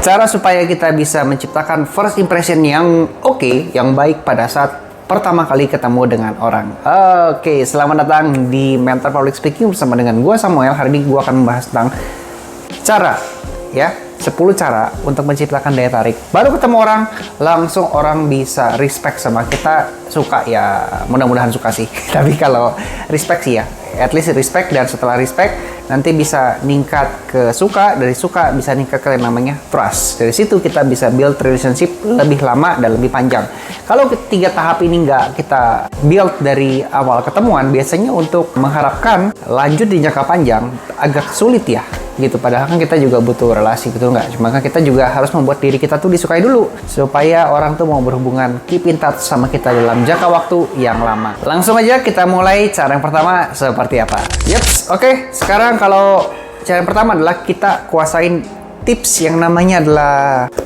cara supaya kita bisa menciptakan first impression yang oke, yang baik pada saat pertama kali ketemu dengan orang. Oke, selamat datang di Mentor Public Speaking bersama dengan gue Samuel. Hari ini gue akan membahas tentang cara, ya, 10 cara untuk menciptakan daya tarik. Baru ketemu orang, langsung orang bisa respect sama kita, suka ya, mudah-mudahan suka sih. Tapi kalau respect sih ya, at least respect, dan setelah respect nanti bisa ningkat ke suka, dari suka bisa ningkat ke namanya trust. Dari situ kita bisa build relationship lebih lama dan lebih panjang. Kalau ketiga tahap ini nggak kita build dari awal ketemuan, biasanya untuk mengharapkan lanjut di jangka panjang agak sulit ya gitu. Padahal kan kita juga butuh relasi, betul nggak? Cuma kan kita juga harus membuat diri kita tuh disukai dulu supaya orang tuh mau berhubungan, keep in touch sama kita dalam jangka waktu yang lama. Langsung aja kita mulai. Cara yang pertama seperti apa? Yups, oke. Sekarang kalau cara yang pertama adalah kita kuasain tips yang namanya adalah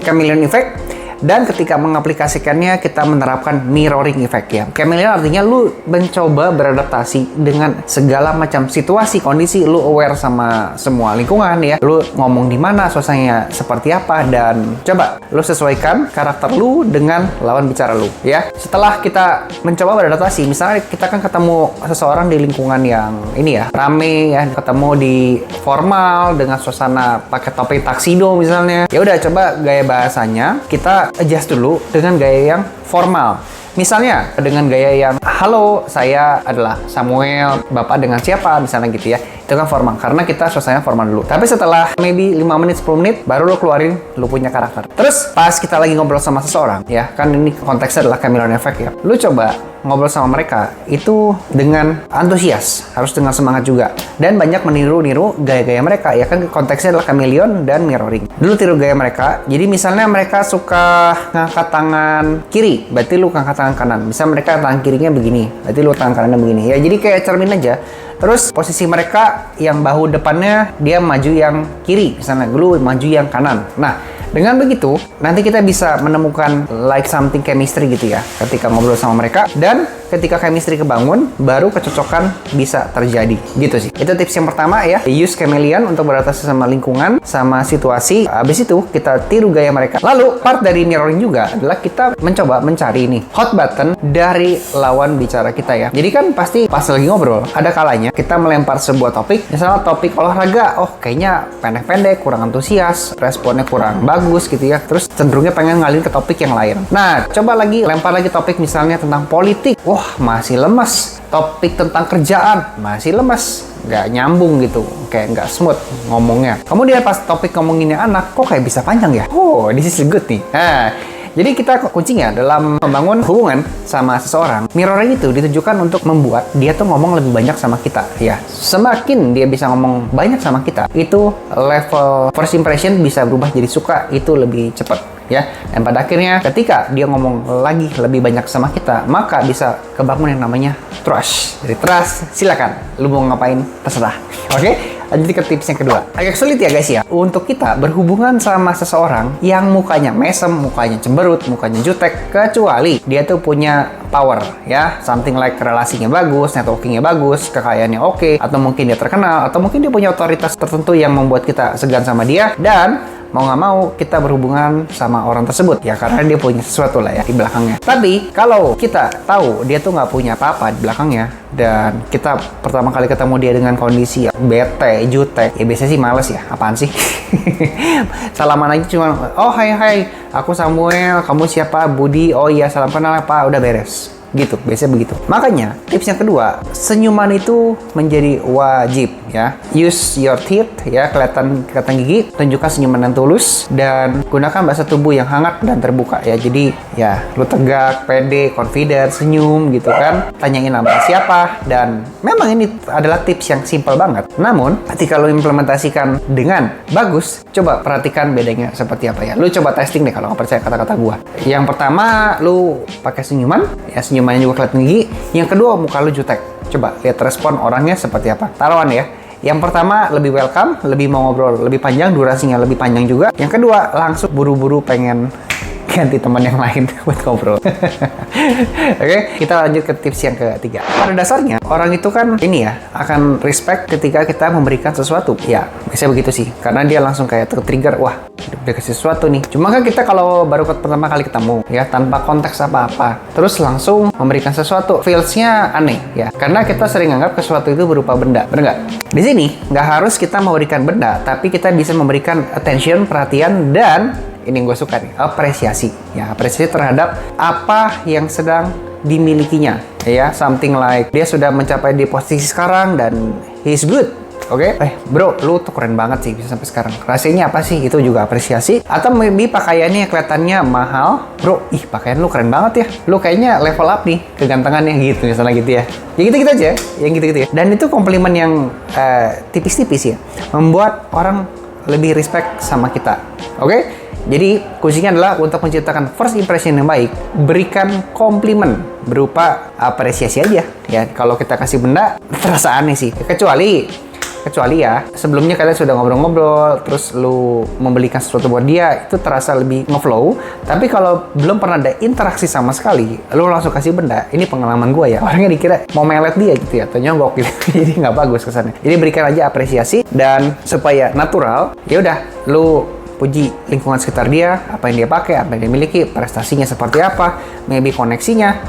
chameleon effect. Dan ketika mengaplikasikannya, kita menerapkan mirroring effect ya. Chameleon artinya lu mencoba beradaptasi dengan segala macam situasi, kondisi. Lu aware sama semua lingkungan ya. Lu ngomong di mana, suasananya seperti apa, dan coba lu sesuaikan karakter lu dengan lawan bicara lu ya. Setelah kita mencoba beradaptasi, misalnya kita kan ketemu seseorang di lingkungan yang ini ya, rame ya, ketemu di formal dengan suasana pakai topi taksido misalnya. Ya udah, coba gaya bahasanya kita adjust dulu dengan gaya yang formal. Misalnya dengan gaya yang, halo, saya adalah Samuel, Bapak dengan siapa, misalnya gitu ya. Itu kan formal, karena kita suasananya formal dulu. Tapi setelah maybe 5 menit, 10 menit, baru lo keluarin lo punya karakter. Terus pas kita lagi ngobrol sama seseorang, ya kan ini konteksnya adalah chameleon effect ya. Lo coba ngobrol sama mereka itu dengan antusias, harus dengan semangat juga. Dan banyak meniru-niru gaya-gaya mereka, ya kan konteksnya adalah chameleon dan mirroring. Dulu tiru gaya mereka, jadi misalnya mereka suka ngangkat tangan kiri, berarti lu ngangkat tangan kanan. Misalnya mereka tangan kirinya begini, berarti lu tangan kanannya begini. Ya jadi kayak cermin aja. Terus posisi mereka yang bahu depannya dia maju yang kiri, misalnya lu maju yang kanan. Nah, dengan begitu nanti kita bisa menemukan like something chemistry gitu ya ketika ngobrol sama mereka, dan ketika chemistry kebangun baru kecocokan bisa terjadi gitu sih. Itu tips yang pertama ya, use chameleon untuk beradaptasi sama lingkungan, sama situasi. Habis itu kita tiru gaya mereka. Lalu part dari mirroring juga adalah kita mencoba mencari nih hot button dari lawan bicara kita ya. Jadi kan pasti pas lagi ngobrol ada kalanya kita melempar sebuah topik, misalnya topik olahraga. Oh, kayaknya pendek-pendek, kurang antusias, responnya kurang bagus gitu ya. Terus cenderungnya pengen ngalih ke topik yang lain. Nah, coba lagi lempar lagi topik misalnya tentang politik. Wah, masih lemes. Topik tentang kerjaan masih lemes, nggak nyambung gitu, kayak nggak smooth ngomongnya. Kemudian pas topik ngomonginnya anak, kok kayak bisa panjang ya? Oh, this is good nih. Nah, jadi kita kuncinya dalam membangun hubungan sama seseorang, mirroring itu ditujukan untuk membuat dia tuh ngomong lebih banyak sama kita ya. Semakin dia bisa ngomong banyak sama kita, itu level first impression bisa berubah jadi suka itu lebih cepat ya. Dan pada akhirnya ketika dia ngomong lagi lebih banyak sama kita, maka bisa kebangun yang namanya trust. Jadi trust, silakan lu mau ngapain terserah. Oke? Lanjut ke tips yang kedua. Agak sulit ya guys ya untuk kita berhubungan sama seseorang yang mukanya mesem, mukanya cemberut, mukanya jutek, kecuali dia tuh punya power ya, something like relasinya bagus, networkingnya bagus, kekayaannya oke, atau mungkin dia terkenal, atau mungkin dia punya otoritas tertentu yang membuat kita segan sama dia, dan mau nggak mau kita berhubungan sama orang tersebut ya, karena dia punya sesuatu lah ya di belakangnya. Tapi kalau kita tahu dia tuh nggak punya apa-apa di belakangnya, dan kita pertama kali ketemu dia dengan kondisi ya bete, jutek, ya biasanya sih males ya, apaan sih. Salaman aja cuma, oh hai, aku Samuel, kamu siapa? Budi. Oh iya, salam kenal apa, udah beres gitu, biasanya begitu. Makanya tips yang kedua, senyuman itu menjadi wajib ya. Use your teeth ya, kelihatan gigi, tunjukkan senyuman yang tulus, dan gunakan bahasa tubuh yang hangat dan terbuka ya. Jadi ya lu tegak, pede, confident, senyum gitu kan, tanyain nama siapa. Dan memang ini adalah tips yang simple banget, namun ketika lu implementasikan dengan bagus, coba perhatikan bedanya seperti apa ya. Lu coba testing deh kalau nggak percaya kata-kata gua. Yang pertama, lu pakai senyuman ya, senyumannya juga kelihatan gigi. Yang kedua, muka lu jutek. Coba lihat respon orangnya seperti apa. Taruhan ya. Yang pertama lebih welcome, lebih mau ngobrol lebih panjang, durasinya lebih panjang juga. Yang kedua langsung buru-buru pengen ganti teman yang lain buat ngobrol. Oke, kita lanjut ke tips yang ketiga. Pada dasarnya orang itu kan ini ya akan respect ketika kita memberikan sesuatu. Ya, biasanya begitu sih. Karena dia langsung kayak trigger, wah, dia kasih sesuatu nih. Cuma kan kita kalau baru pertama kali ketemu ya tanpa konteks apa-apa, terus langsung memberikan sesuatu, feels-nya aneh ya. Karena kita sering anggap sesuatu itu berupa benda, bener nggak? Di sini nggak harus kita memberikan benda, tapi kita bisa memberikan attention, perhatian, dan ini yang gue suka nih, apresiasi. Ya, apresiasi terhadap apa yang sedang dimilikinya. Ya, something like dia sudah mencapai di posisi sekarang dan he's good. Oke, bro, lu tuh keren banget sih bisa sampai sekarang. Rasanya apa sih? Itu juga apresiasi. Atau maybe pakaiannya kelihatannya mahal, bro. Ih, pakaian lu keren banget ya. Lu kayaknya level up nih kegantengannya gitu, misalnya gitu ya. Ya gitu-gitu aja, yang gitu-gitu ya. Dan itu komplimen yang tipis-tipis ya, membuat orang lebih respect sama kita. Oke? Jadi kuncinya adalah untuk menciptakan first impression yang baik, berikan komplimen berupa apresiasi aja. Ya, kalau kita kasih benda terasa aneh sih. Kecuali ya, sebelumnya kalian sudah ngobrol-ngobrol, terus lu membelikan sesuatu buat dia, itu terasa lebih ngeflow. Tapi kalau belum pernah ada interaksi sama sekali, lu langsung kasih benda, ini pengalaman gue ya, orangnya dikira mau melet dia gitu ya, atau nyogok gitu. Jadi nggak bagus kesannya. Jadi berikan aja apresiasi, dan supaya natural, ya udah, lu puji lingkungan sekitar dia, apa yang dia pakai, apa yang dia miliki, prestasinya seperti apa, maybe koneksinya.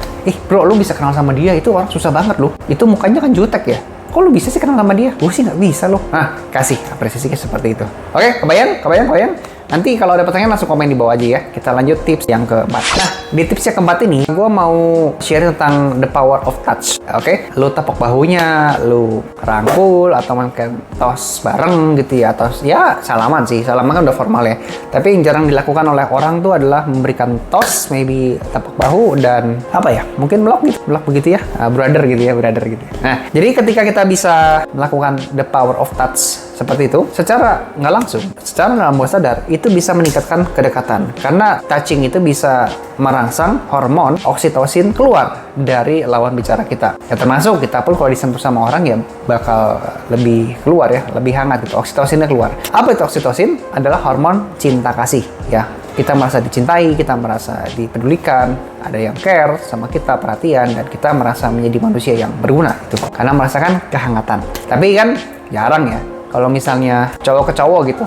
Bro, lu bisa kenal sama dia, itu orang susah banget loh. Itu mukanya kan jutek ya. Kok lu bisa sih kenal sama dia? Gue sih nggak bisa loh. Nah, kasih apresiasinya seperti itu. Oke, kebayang? Nanti kalau ada pertanyaan langsung komen di bawah aja ya. Kita lanjut tips yang keempat. Nah, di tips yang keempat ini, gue mau share tentang the power of touch. Oke? Lu tepuk bahunya, lu rangkul, atau mungkin tos bareng gitu ya. Atau ya salaman sih. Salaman kan udah formal ya. Tapi yang jarang dilakukan oleh orang tuh adalah memberikan tos, maybe tepuk bahu, dan apa ya? Mungkin meluk begitu ya. Brother gitu. Nah, jadi ketika kita bisa melakukan the power of touch seperti itu, secara nggak langsung, secara dalam bawah sadar, itu bisa meningkatkan kedekatan. Karena touching itu bisa merangsang hormon oksitosin keluar dari lawan bicara kita. Ya termasuk kita pun kalau disentuh sama orang ya bakal lebih keluar ya, lebih hangat gitu, oksitosinnya keluar. Apa itu oksitosin? Adalah hormon cinta kasih ya. Kita merasa dicintai, kita merasa dipedulikan, ada yang care sama kita, perhatian, dan kita merasa menjadi manusia yang berguna itu. Karena merasakan kehangatan. Tapi kan jarang ya kalau misalnya cowok ke cowok gitu.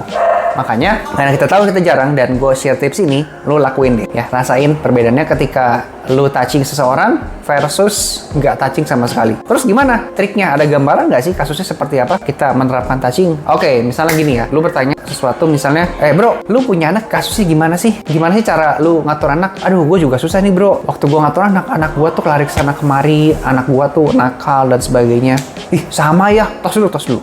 Makanya, karena kita tahu kita jarang, dan gue share tips ini, lu lakuin deh ya. Rasain perbedaannya ketika lu touching seseorang versus nggak touching sama sekali. Terus gimana triknya? Ada gambaran nggak sih kasusnya seperti apa kita menerapkan touching? Oke, misalnya gini ya, lu bertanya sesuatu misalnya, bro, lu punya anak, kasusnya gimana sih? Gimana sih cara lu ngatur anak? Aduh, gue juga susah nih bro. Waktu gue ngatur anak gue tuh lari kesana kemari, anak gue tuh nakal dan sebagainya. Sama ya, tos dulu.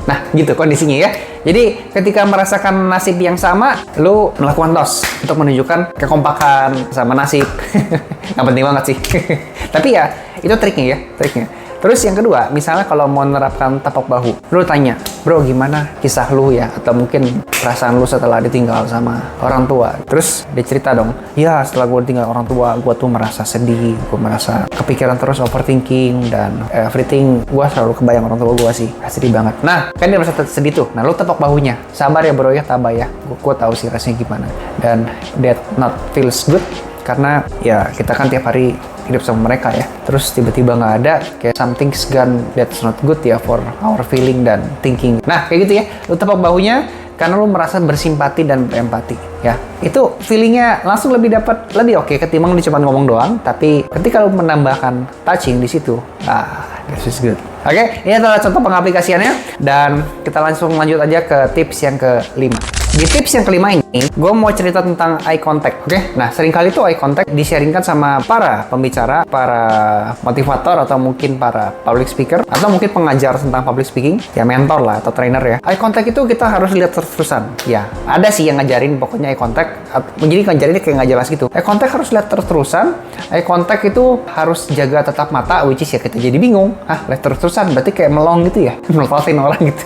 Nah, gitu kondisinya ya. Jadi, ketika merasakan nasib yang sama, lu melakukan tos untuk menunjukkan kekompakan sama nasib. Nggak penting banget sih. Tapi ya, itu triknya. Terus yang kedua, misalnya kalau mau menerapkan tepuk bahu, lu tanya, bro gimana kisah lu ya? Atau mungkin perasaan lu setelah ditinggal sama orang tua. Terus dia cerita dong, ya setelah gue ditinggal orang tua, gue tuh merasa sedih, gue merasa kepikiran terus, overthinking, dan everything. Gue selalu kebayang orang tua gue sih, sedih banget. Nah, kan dia merasa sedih tuh. Nah, lu tepuk bahunya, sabar ya bro ya, tabah ya. Gue tahu sih rasanya gimana. Dan that not feels good. Karena ya kita kan tiap hari hidup sama mereka ya. Terus tiba-tiba nggak ada, kayak something's gone that's not good ya for our feeling dan thinking. Nah kayak gitu ya, lu tepuk bahunya karena lu merasa bersimpati dan berempati ya. Itu feelingnya langsung lebih oke ketimbang lu cuma ngomong doang. Tapi ketika lu menambahkan touching di situ, this is good. Oke, ini adalah contoh pengaplikasiannya, dan kita langsung lanjut aja ke tips yang kelima. Di tips yang kelima ini, gue mau cerita tentang eye contact, oke? Nah, seringkali tuh eye contact disharingkan sama para pembicara, para motivator, atau mungkin para public speaker, atau mungkin pengajar tentang public speaking, ya mentor lah, atau trainer ya. Eye contact itu kita harus lihat terus-terusan. Ya, ada sih yang ngajarin pokoknya eye contact, jadi ngajarinnya kayak nggak jelas gitu. Eye contact harus lihat terus-terusan, eye contact itu harus jaga tetap mata, which is ya kita jadi bingung. Lihat terus-terusan terus-terusan, berarti kayak melong gitu ya, melototin orang gitu.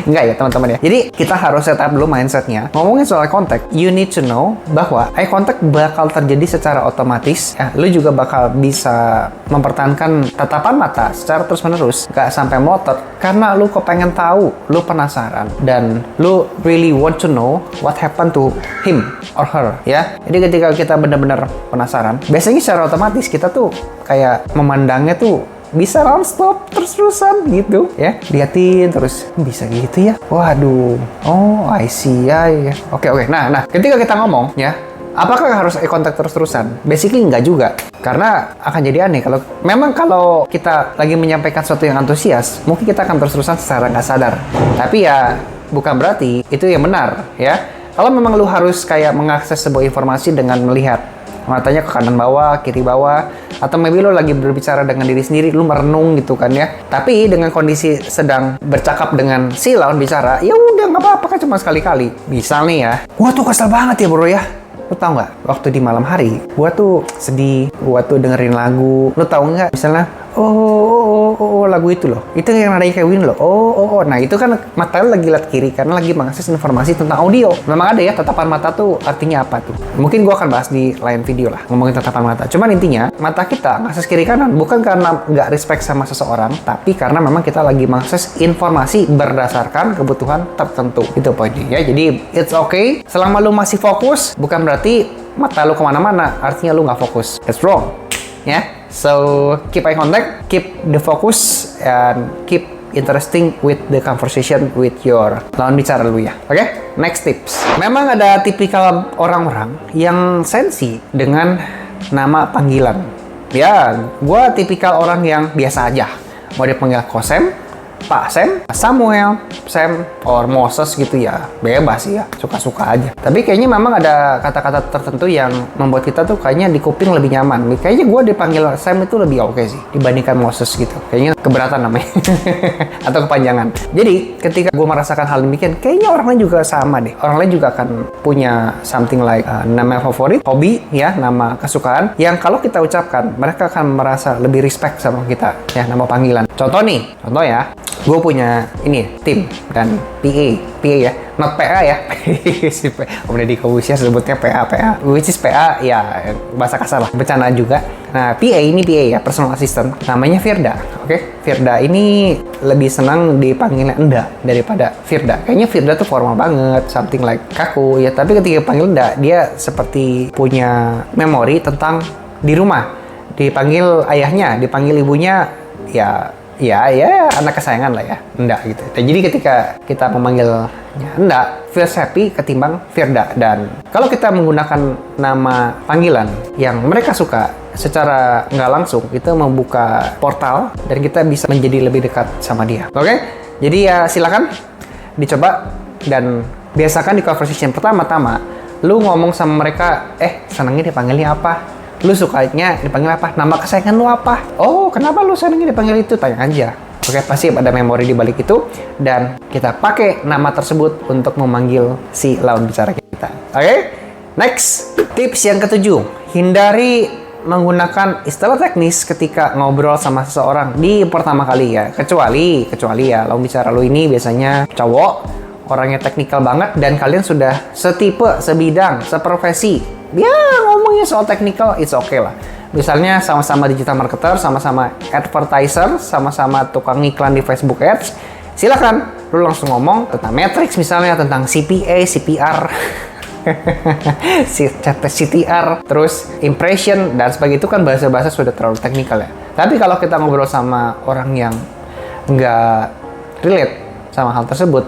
Enggak ya teman-teman ya. Jadi kita harus set up dulu mindsetnya. Ngomongin soal contact, you need to know bahwa eye contact bakal terjadi secara otomatis. Ya, lu juga bakal bisa mempertahankan tatapan mata secara terus-menerus, gak sampai melotot, karena lu kepengen tahu, lu penasaran, dan lu really want to know what happened to him or her, ya. Jadi ketika kita benar-benar penasaran, biasanya secara otomatis kita tuh kayak memandangnya tuh bisa non-stop terus-terusan gitu ya, liatin terus, bisa gitu ya, waduh, oh I see ya. Oke. Nah ketika kita ngomong ya, apakah harus eye contact terus-terusan? Basically enggak juga, karena akan jadi aneh kalau kita lagi menyampaikan sesuatu yang antusias, mungkin kita akan terus-terusan secara nggak sadar. Tapi ya bukan berarti itu yang benar ya. Kalau memang lu harus kayak mengakses sebuah informasi dengan melihat matanya ke kanan bawah, kiri bawah, atau maybe lo lagi berbicara dengan diri sendiri, lo merenung gitu kan ya. Tapi dengan kondisi sedang bercakap dengan si lawan bicara, ya udah nggak apa-apa kan, cuma sekali-kali. Misal nih ya, gua tuh kesel banget ya bro ya. Lo tau nggak, waktu di malam hari, gua tuh sedih, gua tuh dengerin lagu. Lo tau nggak, misalnya, oh, lagu itu loh, itu yang nadanya kayak Win loh. Oh, nah itu kan mata lo lagi lihat kiri karena lagi mengakses informasi tentang audio. Memang ada ya tatapan mata tuh artinya apa tuh. Mungkin gua akan bahas di lain video lah ngomongin tatapan mata. Cuman intinya mata kita mengakses kiri kanan bukan karena nggak respect sama seseorang, tapi karena memang kita lagi mengakses informasi berdasarkan kebutuhan tertentu. Itu poinnya ya. Jadi it's okay selama lu masih fokus, bukan berarti mata lu kemana-mana, artinya lu nggak fokus. It's wrong. Ya, so keep eye contact, keep the focus, and keep interesting with the conversation with your lawan bicara lu ya. Oke? Next tips. Memang ada tipikal orang-orang yang sensi dengan nama panggilan. Ya, gue tipikal orang yang biasa aja. Mau dipanggil Kosem, Pak Sam, Samuel, Sam, or Moses gitu ya, bebas sih ya, suka-suka aja. Tapi kayaknya memang ada kata-kata tertentu yang membuat kita tuh kayaknya di kuping lebih nyaman. Kayaknya gue dipanggil Sam itu lebih oke sih dibandingkan Moses gitu. Kayaknya keberatan namanya atau kepanjangan. Jadi ketika gue merasakan hal demikian, kayaknya orang lain juga sama deh. Orang lain juga akan punya something like nama favorit, hobi ya, nama kesukaan yang kalau kita ucapkan mereka akan merasa lebih respect sama kita ya, nama panggilan. Contoh ya. Gue punya ini tim dan PA ya, not PA ya. Udah di Kobusia sebutnya PA, which is PA ya, bahasa kasar lah, bercanda juga. Nah PA ya, personal assistant, namanya Firda. Oke, Firda ini lebih senang dipanggilnya Enda daripada Firda. Kayaknya Firda tuh formal banget, something like kaku ya. Tapi ketika panggil Enda, dia seperti punya memori tentang di rumah, dipanggil ayahnya, dipanggil ibunya, ya anak kesayangan lah ya, Enda gitu. Dan jadi ketika kita memanggilnya Enda, feels happy ketimbang Firda. Dan kalau kita menggunakan nama panggilan yang mereka suka, secara nggak langsung itu membuka portal dan kita bisa menjadi lebih dekat sama dia. Oke? Jadi ya silakan dicoba dan biasakan di conversation pertama-tama lu ngomong sama mereka, senangnya dipanggilnya apa? Lu sukanya dipanggil apa? Nama kesayangan lu apa? Oh, kenapa lu senangnya dipanggil itu? Tanya aja. Oke, pasti ada memori di balik itu dan kita pakai nama tersebut untuk memanggil si lawan bicara kita. Oke? Next, tips yang ketujuh. Hindari menggunakan istilah teknis ketika ngobrol sama seseorang di pertama kali ya. Kecuali ya lawan bicara lu ini biasanya cowok, orangnya teknikal banget dan kalian sudah setipe, sebidang, seprofesi. Ya ngomongnya soal technical, it's okay lah. Misalnya sama-sama digital marketer, sama-sama advertiser, sama-sama tukang iklan di Facebook Ads, silakan lu langsung ngomong tentang matrix misalnya, tentang CPA, CPR, CTR, terus impression dan sebagainya. Itu kan bahasa-bahasa sudah terlalu teknikal ya. Tapi kalau kita ngobrol sama orang yang nggak relate sama hal tersebut,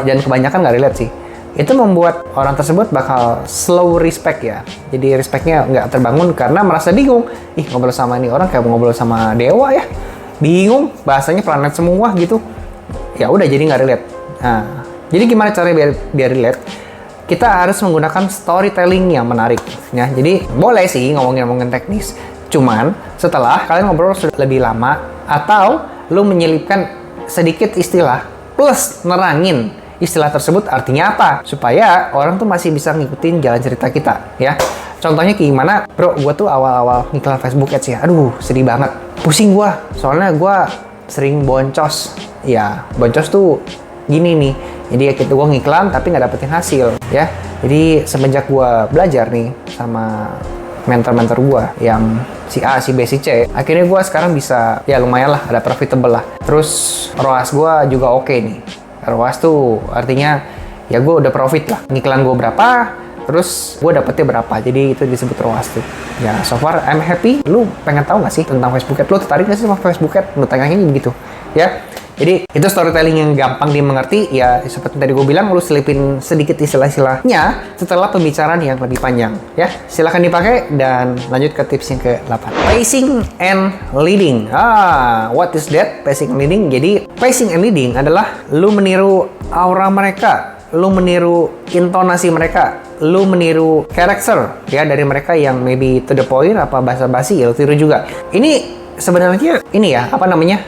dan kebanyakan nggak relate sih, itu membuat orang tersebut bakal slow respect ya. Jadi respectnya nggak terbangun karena merasa bingung. Ngobrol sama ini orang kayak ngobrol sama dewa ya. Bingung, bahasanya planet semua gitu. Ya udah jadi nggak relate. Nah, jadi gimana caranya biar relate? Kita harus menggunakan storytelling yang menarik ya. Jadi boleh sih ngomongin teknis. Cuman setelah kalian ngobrol sudah lebih lama atau lu menyelipkan sedikit istilah plus nerangin istilah tersebut artinya apa, supaya orang tuh masih bisa ngikutin jalan cerita kita ya. Contohnya kayak gimana? Bro, gue tuh awal-awal ngiklan Facebook Ads ya. Aduh, sedih banget. Pusing gue. Soalnya gue sering boncos. Ya, boncos tuh gini nih. Jadi ya gue ngiklan tapi nggak dapetin hasil ya. Jadi semenjak gue belajar nih sama mentor-mentor gue yang si A, si B, si C, akhirnya gue sekarang bisa ya lumayan lah, ada profitable lah. Terus ROAS gue juga oke nih. ROAS tuh artinya ya gue udah profit lah. Ngiklan gue berapa, terus gue dapetnya berapa. Jadi itu disebut ROAS tuh. Ya so far I'm happy. Lu pengen tahu nggak sih tentang Facebook Ads? Lu tertarik nggak sih sama Facebook Ads? Lu tanya ini begitu ya. Jadi itu storytelling yang gampang dimengerti ya, seperti tadi gue bilang, lu selipin sedikit istilah-istilahnya setelah pembicaraan yang lebih panjang ya. Silahkan dipakai dan lanjut ke tips yang ke-8. Pacing and leading. What is that? Pacing and leading. Jadi pacing and leading adalah lu meniru aura mereka, lu meniru intonasi mereka, lu meniru karakter ya dari mereka yang maybe to the point apa basa-basi, ya lu tiru juga. Ini sebenarnya ini ya,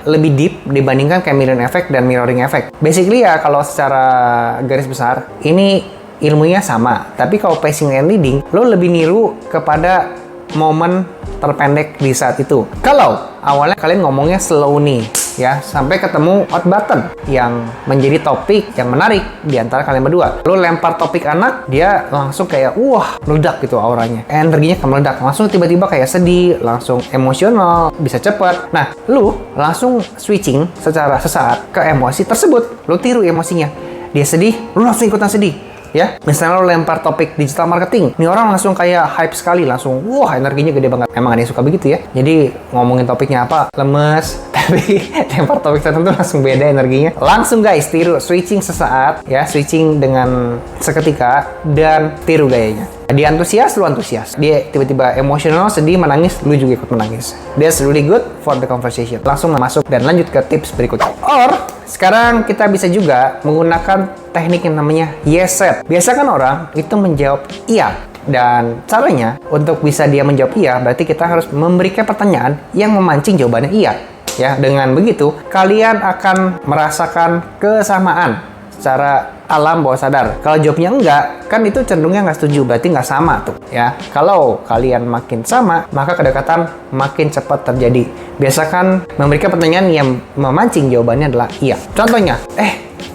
lebih deep dibandingkan kayak mirror effect dan mirroring effect. Basically ya, kalau secara garis besar, ini ilmunya sama. Tapi kalau pacing and leading, lo lebih niru kepada momen terpendek di saat itu. Kalau awalnya kalian ngomongnya slow nih, ya, sampai ketemu hot button yang menjadi topik yang menarik di antara kalian berdua. Lo lempar topik anak, dia langsung kayak, wah, meledak gitu auranya. Energinya meledak. Langsung tiba-tiba kayak sedih, langsung emosional, bisa cepat. Nah, lo langsung switching secara sesaat ke emosi tersebut. Lo tiru emosinya. Dia sedih, lo langsung ikutan sedih. Ya, misalnya lo lempar topik digital marketing, ini orang langsung kayak hype sekali, langsung wah energinya gede banget. Emang ada yang suka begitu ya. Jadi ngomongin topiknya apa, lemes, tapi lempar topik tertentu langsung beda energinya. Langsung guys, tiru, switching sesaat ya, switching dengan seketika dan tiru gayanya. Dia antusias, lu antusias. Dia tiba-tiba emosional, sedih, menangis, lu juga ikut menangis. That's really good for the conversation. Langsung masuk dan lanjut ke tips berikutnya. Or, sekarang kita bisa juga menggunakan teknik yang namanya yes set. Biasa kan orang itu menjawab iya. Dan caranya untuk bisa dia menjawab iya, berarti kita harus memberikan pertanyaan yang memancing jawabannya iya. Ya, dengan begitu, kalian akan merasakan kesamaan secara alam bawah sadar. Kalau jawabnya enggak, kan itu cenderungnya nggak setuju, berarti nggak sama tuh ya. Kalau kalian makin sama, maka kedekatan makin cepat terjadi. Biasakan memberikan pertanyaan yang memancing jawabannya adalah iya. Contohnya,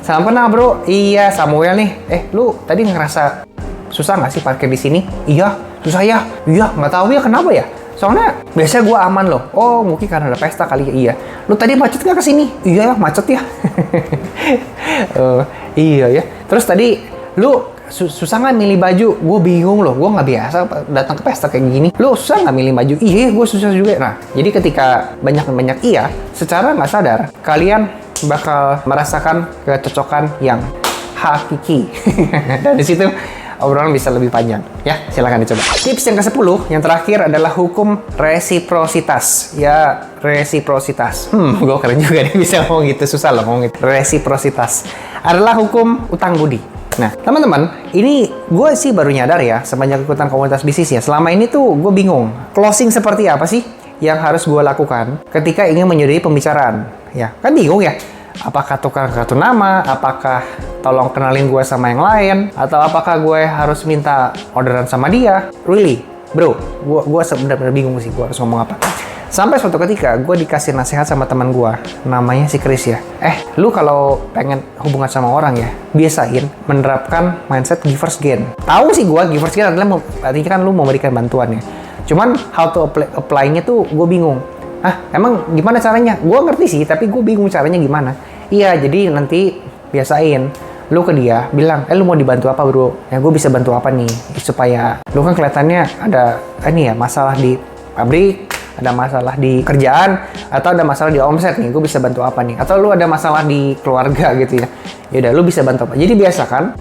salam kenal bro. Iya, Samuel nih. Lu tadi ngerasa susah nggak sih parkir di sini? Iya, susah ya. Iya, nggak tahu ya kenapa ya. Soalnya biasanya gue aman loh. Oh, mungkin karena ada pesta kali ya. Iya. Lu tadi macet nggak kesini? Iya, macet ya. Iya ya. Terus tadi lu susah nggak milih baju? Gue bingung loh. Gue nggak biasa datang ke pesta kayak gini. Lu susah nggak milih baju? Iya, gue susah juga. Nah, jadi ketika banyak iya, secara nggak sadar kalian bakal merasakan kecocokan yang hakiki. Dan di situ obrolan bisa lebih panjang ya, silahkan dicoba. Tips yang ke-10 yang terakhir adalah hukum resiprositas. Ya, resiprositas. Gue keren juga nih bisa ngomong gitu, susah loh ngomong gitu. Resiprositas adalah hukum utang budi. Nah, teman-teman, ini gue sih baru nyadar ya semenjak ikutan komunitas bisnis ya. Selama ini tuh gue bingung, closing seperti apa sih yang harus gue lakukan ketika ingin menyudahi pembicaraan. Ya, kan bingung ya. Apakah tukar kartu nama, apakah tolong kenalin gue sama yang lain, atau apakah gue harus minta orderan sama dia? Really, bro, gue sebenarnya bingung sih gue harus ngomong apa. Sampai suatu ketika gue dikasih nasihat sama teman gue, namanya si Chris ya. Lu kalau pengen hubungan sama orang ya, biasain menerapkan mindset givers gain. Tahu sih gue, givers gain adalah artinya kan lu memberikan bantuan ya. Cuman how to apply-nya tuh gue bingung. Emang gimana caranya? Gue ngerti sih, tapi gue bingung caranya gimana. Iya, jadi nanti biasain. Lu ke dia, bilang, lu mau dibantu apa bro? Ya gue bisa bantu apa nih? Supaya lu kan kelihatannya ada masalah di pabrik, ada masalah di kerjaan, atau ada masalah di omset nih. Gue bisa bantu apa nih? Atau lu ada masalah di keluarga gitu ya. Yaudah, lu bisa bantu apa? Jadi biasakan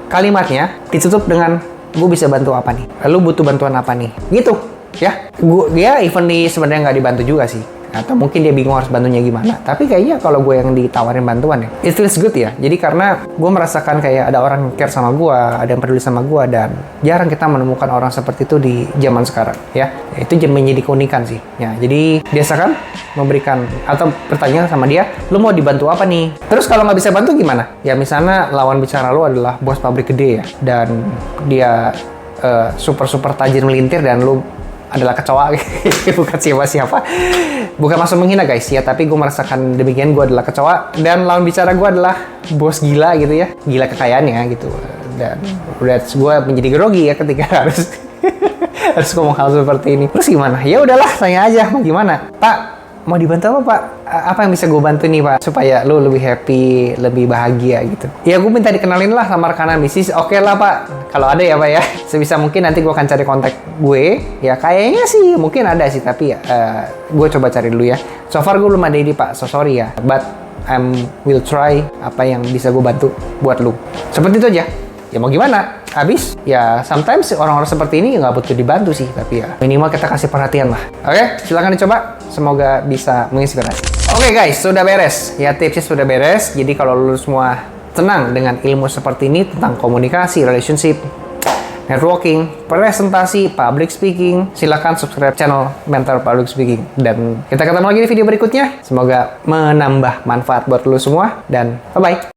kalimatnya ditutup dengan, gue bisa bantu apa nih? Lu butuh bantuan apa nih? Gitu. Ya, dia even sebenarnya nggak dibantu juga sih, atau mungkin dia bingung harus bantunya gimana. Tapi kayaknya kalau gue yang ditawarin bantuan ya, it feels good ya. Jadi karena gue merasakan kayak ada orang yang care sama gue, ada yang peduli sama gue, dan jarang kita menemukan orang seperti itu di zaman sekarang ya. Itu menjadi keunikan sih ya. Jadi biasakan memberikan atau bertanya sama dia, lu mau dibantu apa nih? Terus kalau nggak bisa bantu gimana? Ya misalnya lawan bicara lu adalah bos pabrik gede ya, dan dia super tajir melintir dan lu adalah kecoa. Bukan siapa-siapa. Bukan maksud menghina guys ya, tapi gue merasakan demikian. Gue adalah kecoa dan lawan bicara gue adalah bos gila gitu ya, gila kekayaannya gitu. Dan gue menjadi grogi ya ketika harus ngomong hal seperti ini. Terus gimana? Ya udahlah, tanya aja mau gimana. Pak, mau dibantu apa Pak? Apa yang bisa gue bantu nih Pak? Supaya lu lebih happy, lebih bahagia gitu. Ya gue minta dikenalin lah sama rekanan bisnis. Oke lah Pak, kalau ada ya Pak ya. Sebisa mungkin nanti gue akan cari kontak gue. Ya kayaknya sih mungkin ada sih, tapi ya gue coba cari dulu ya. So far gue belum ada ide Pak, so sorry ya. But will try apa yang bisa gue bantu buat lu. Seperti itu aja. Ya mau gimana? Habis ya sometimes orang-orang seperti ini nggak butuh dibantu sih, tapi ya minimal kita kasih perhatian lah. Oke, silakan dicoba. Semoga bisa menginspirasi. Oke guys, sudah beres. Ya tipsnya sudah beres. Jadi kalau lu semua tenang dengan ilmu seperti ini tentang komunikasi, relationship, networking, presentasi, public speaking, silakan subscribe channel Mentor Public Speaking. Dan kita ketemu lagi di video berikutnya. Semoga menambah manfaat buat lu semua dan bye-bye.